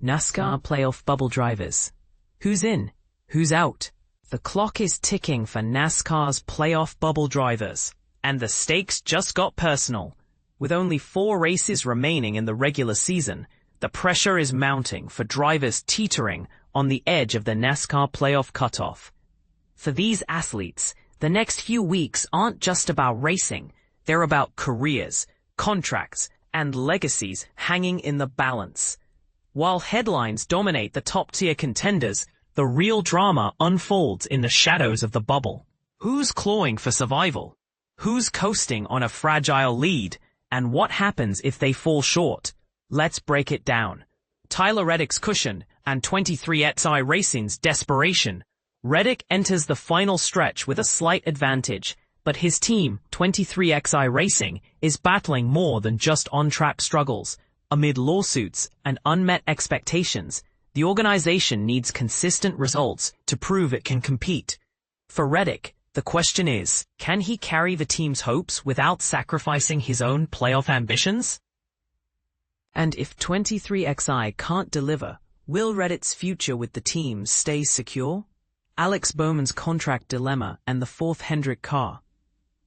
NASCAR playoff bubble drivers. Who's in? Who's out? The clock is ticking for NASCAR's playoff bubble drivers, and the stakes just got personal. With only 4 races remaining in the regular season, the pressure is mounting for drivers teetering on the edge of the NASCAR playoff cutoff. For these athletes, the next few weeks aren't just about racing. They're about careers, contracts, and legacies hanging in the balance. While headlines dominate the top-tier contenders, the real drama unfolds in the shadows of the bubble. Who's clawing for survival? Who's coasting on a fragile lead? And what happens if they fall short? Let's break it down. Tyler Reddick's cushion and 23XI Racing's desperation. Reddick enters the final stretch with a slight advantage, but his team, 23XI Racing, is battling more than just on-track struggles. Amid lawsuits and unmet expectations, the organization needs consistent results to prove it can compete. For Reddick, the question is, can he carry the team's hopes without sacrificing his own playoff ambitions? And if 23XI can't deliver, will Reddick's future with the team stay secure? Alex Bowman's contract dilemma and the 4th Hendrick car.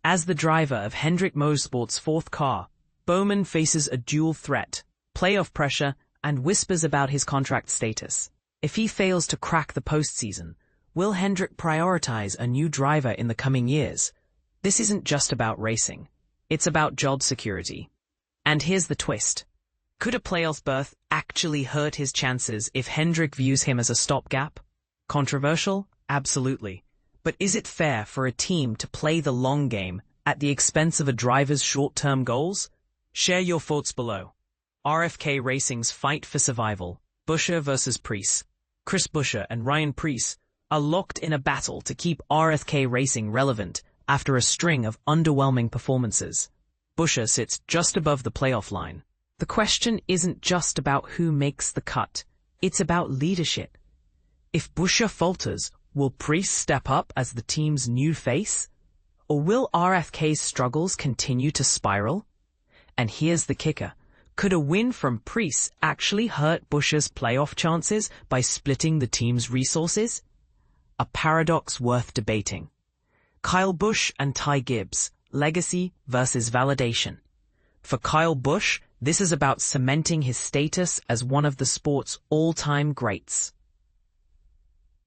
As the driver of Hendrick Motorsports' 4th car, Bowman faces a dual threat: playoff pressure and whispers about his contract status. If he fails to crack the postseason, will Hendrick prioritize a new driver in the coming years? This isn't just about racing. It's about job security. And here's the twist. Could a playoff berth actually hurt his chances if Hendrick views him as a stopgap? Controversial? Absolutely. But is it fair for a team to play the long game at the expense of a driver's short-term goals? Share your thoughts below. RFK Racing's fight for survival, Buescher versus Preece. Chris Buescher and Ryan Preece are locked in a battle to keep RFK Racing relevant after a string of underwhelming performances. Buescher sits just above the playoff line. The question isn't just about who makes the cut. It's about leadership. If Buescher falters, will Preece step up as the team's new face? Or will RFK's struggles continue to spiral? And here's the kicker. Could a win from Preece actually hurt Buescher's playoff chances by splitting the team's resources? A paradox worth debating. Kyle Busch and Ty Gibbs, legacy versus validation. For Kyle Busch, this is about cementing his status as one of the sport's all-time greats.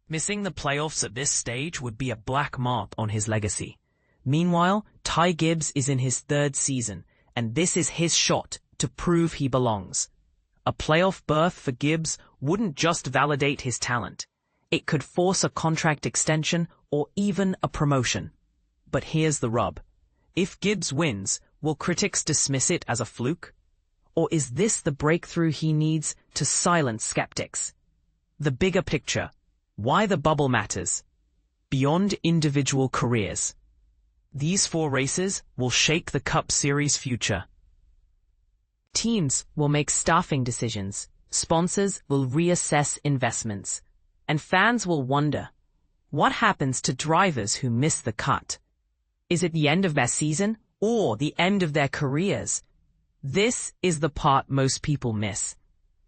Missing the playoffs at this stage would be a black mark on his legacy. Meanwhile, Ty Gibbs is in his 3rd season, and this is his shot to prove he belongs. A playoff berth for Gibbs wouldn't just validate his talent. It could force a contract extension or even a promotion. But here's the rub. If Gibbs wins, will critics dismiss it as a fluke? Or is this the breakthrough he needs to silence skeptics? The bigger picture. Why the bubble matters. Beyond individual careers. These 4 races will shape the Cup Series future. Teams will make staffing decisions, sponsors will reassess investments, and fans will wonder, what happens to drivers who miss the cut? Is it the end of their season or the end of their careers? This is the part most people miss.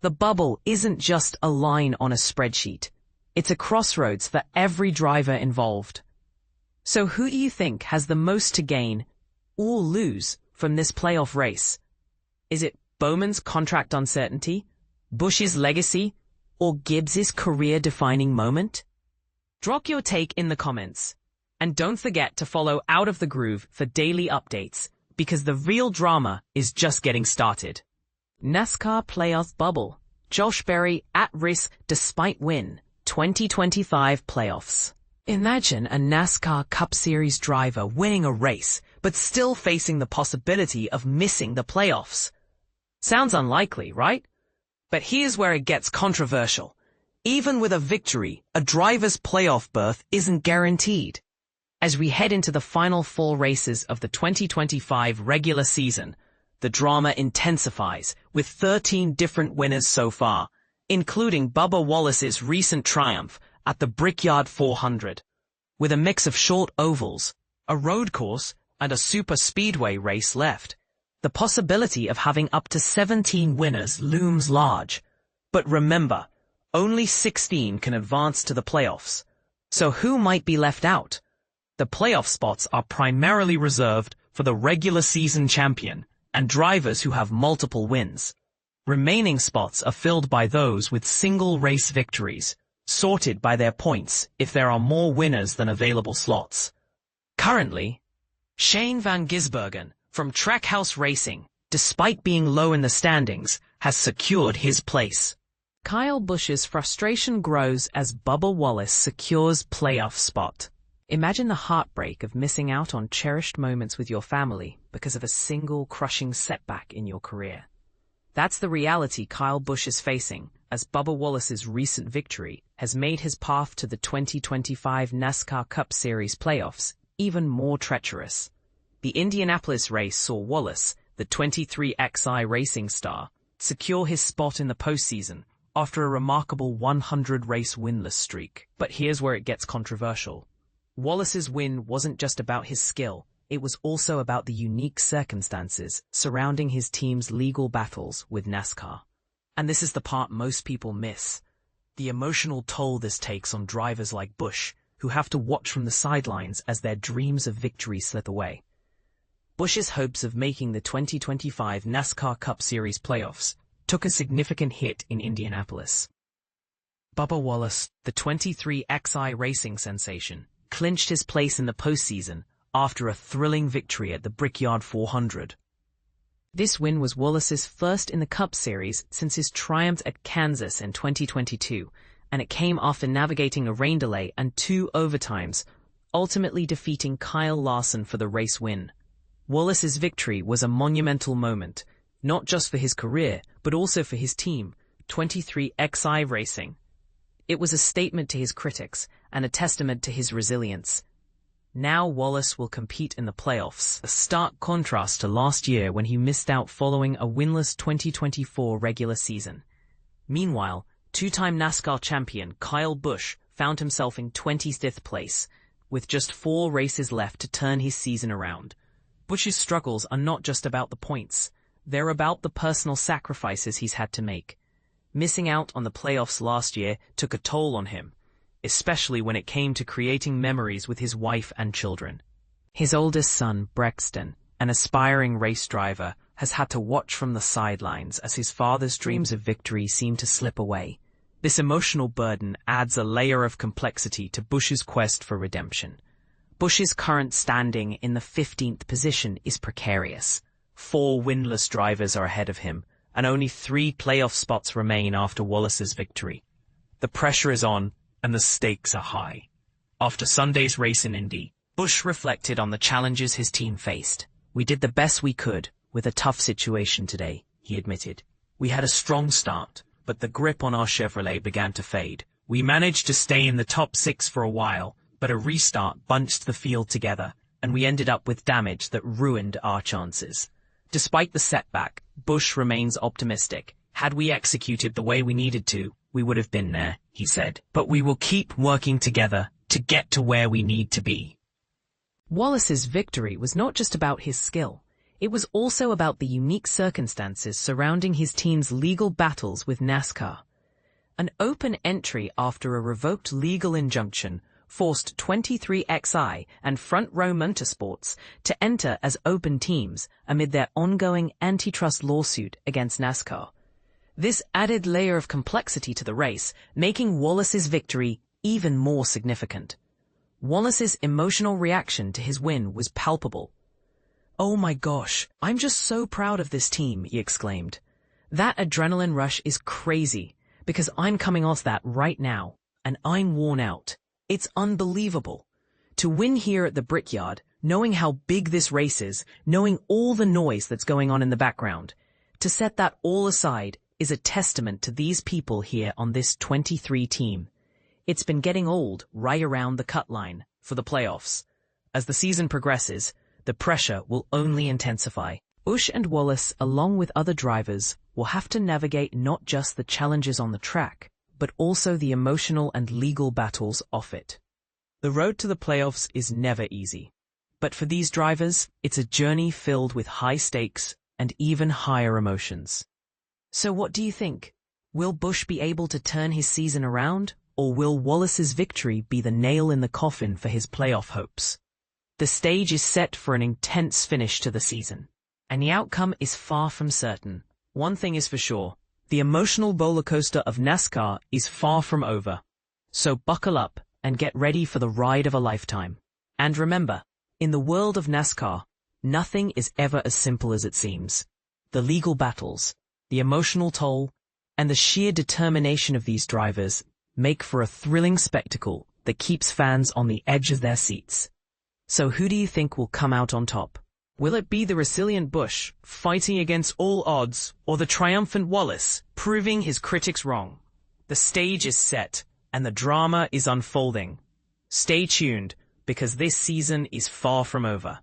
The bubble isn't just a line on a spreadsheet. It's a crossroads for every driver involved. So who do you think has the most to gain or lose from this playoff race? Is it Bowman's contract uncertainty, Busch's legacy, or Gibbs's career-defining moment? Drop your take in the comments. And don't forget to follow Out of the Groove for daily updates, because the real drama is just getting started. NASCAR playoff bubble. Josh Berry at risk despite win. 2025 playoffs. Imagine a NASCAR Cup Series driver winning a race, but still facing the possibility of missing the playoffs. Sounds unlikely, right? But here's where it gets controversial. Even with a victory, a driver's playoff berth isn't guaranteed. As we head into the final 4 races of the 2025 regular season, the drama intensifies, with 13 different winners so far, including Bubba Wallace's recent triumph at the Brickyard 400. With a mix of short ovals, a road course, and a super speedway race left, the possibility of having up to 17 winners looms large. But remember, only 16 can advance to the playoffs. So who might be left out? The playoff spots are primarily reserved for the regular season champion and drivers who have multiple wins. Remaining spots are filled by those with single race victories, sorted by their points if there are more winners than available slots. Currently, Shane van Gisbergen from Trackhouse Racing, despite being low in the standings, has secured his place. Kyle Busch's frustration grows as Bubba Wallace secures playoff spot. Imagine the heartbreak of missing out on cherished moments with your family because of a single crushing setback in your career. That's the reality Kyle Busch is facing, as Bubba Wallace's recent victory has made his path to the 2025 NASCAR Cup Series playoffs even more treacherous. The Indianapolis race saw Wallace, the 23XI racing star, secure his spot in the postseason after a remarkable 100-race winless streak. But here's where it gets controversial. Wallace's win wasn't just about his skill, it was also about the unique circumstances surrounding his team's legal battles with NASCAR. And this is the part most people miss. The emotional toll this takes on drivers like Busch, who have to watch from the sidelines as their dreams of victory slip away. Busch's hopes of making the 2025 NASCAR Cup Series playoffs took a significant hit in Indianapolis. Bubba Wallace, the 23XI racing sensation, clinched his place in the postseason after a thrilling victory at the Brickyard 400. This win was Wallace's first in the Cup Series since his triumph at Kansas in 2022, and it came after navigating a rain delay and 2 overtimes, ultimately defeating Kyle Larson for the race win. Wallace's victory was a monumental moment, not just for his career, but also for his team, 23XI Racing. It was a statement to his critics and a testament to his resilience. Now Wallace will compete in the playoffs, a stark contrast to last year when he missed out following a winless 2024 regular season. Meanwhile, two-time NASCAR champion Kyle Busch found himself in 25th place, with just 4 races left to turn his season around. Busch's struggles are not just about the points, they're about the personal sacrifices he's had to make. Missing out on the playoffs last year took a toll on him, especially when it came to creating memories with his wife and children. His oldest son, Brexton, an aspiring race driver, has had to watch from the sidelines as his father's dreams of victory seem to slip away. This emotional burden adds a layer of complexity to Busch's quest for redemption. Busch's current standing in the 15th position is precarious. 4 winless drivers are ahead of him, and only 3 playoff spots remain after Wallace's victory. The pressure is on, and the stakes are high. After Sunday's race in Indy, Busch reflected on the challenges his team faced. "We did the best we could with a tough situation today," he admitted. "We had a strong start, but the grip on our Chevrolet began to fade. We managed to stay in the top 6 for a while, but a restart bunched the field together, and we ended up with damage that ruined our chances." Despite the setback, Busch remains optimistic. "Had we executed the way we needed to, we would have been there," he said. "But we will keep working together to get to where we need to be." Wallace's victory was not just about his skill. It was also about the unique circumstances surrounding his team's legal battles with NASCAR. An open entry after a revoked legal injunction forced 23XI and Front Row Motorsports to enter as open teams amid their ongoing antitrust lawsuit against NASCAR. This added layer of complexity to the race, making Wallace's victory even more significant. Wallace's emotional reaction to his win was palpable. "Oh my gosh, I'm just so proud of this team," he exclaimed. "That adrenaline rush is crazy, because I'm coming off that right now, and I'm worn out. It's unbelievable. To win here at the Brickyard, knowing how big this race is, knowing all the noise that's going on in the background, to set that all aside is a testament to these people here on this 23 team. It's been getting old right around the cut line for the playoffs. As the season progresses, the pressure will only intensify." Busch and Wallace, along with other drivers, will have to navigate not just the challenges on the track, but also the emotional and legal battles off it. The road to the playoffs is never easy. But for these drivers, it's a journey filled with high stakes and even higher emotions. So what do you think? Will Busch be able to turn his season around, or will Wallace's victory be the nail in the coffin for his playoff hopes? The stage is set for an intense finish to the season, and the outcome is far from certain. One thing is for sure, the emotional rollercoaster of NASCAR is far from over. So buckle up and get ready for the ride of a lifetime. And remember, in the world of NASCAR, nothing is ever as simple as it seems. The legal battles, the emotional toll, and the sheer determination of these drivers make for a thrilling spectacle that keeps fans on the edge of their seats. So who do you think will come out on top? Will it be the resilient Busch, fighting against all odds, or the triumphant Wallace, proving his critics wrong? The stage is set, and the drama is unfolding. Stay tuned, because this season is far from over.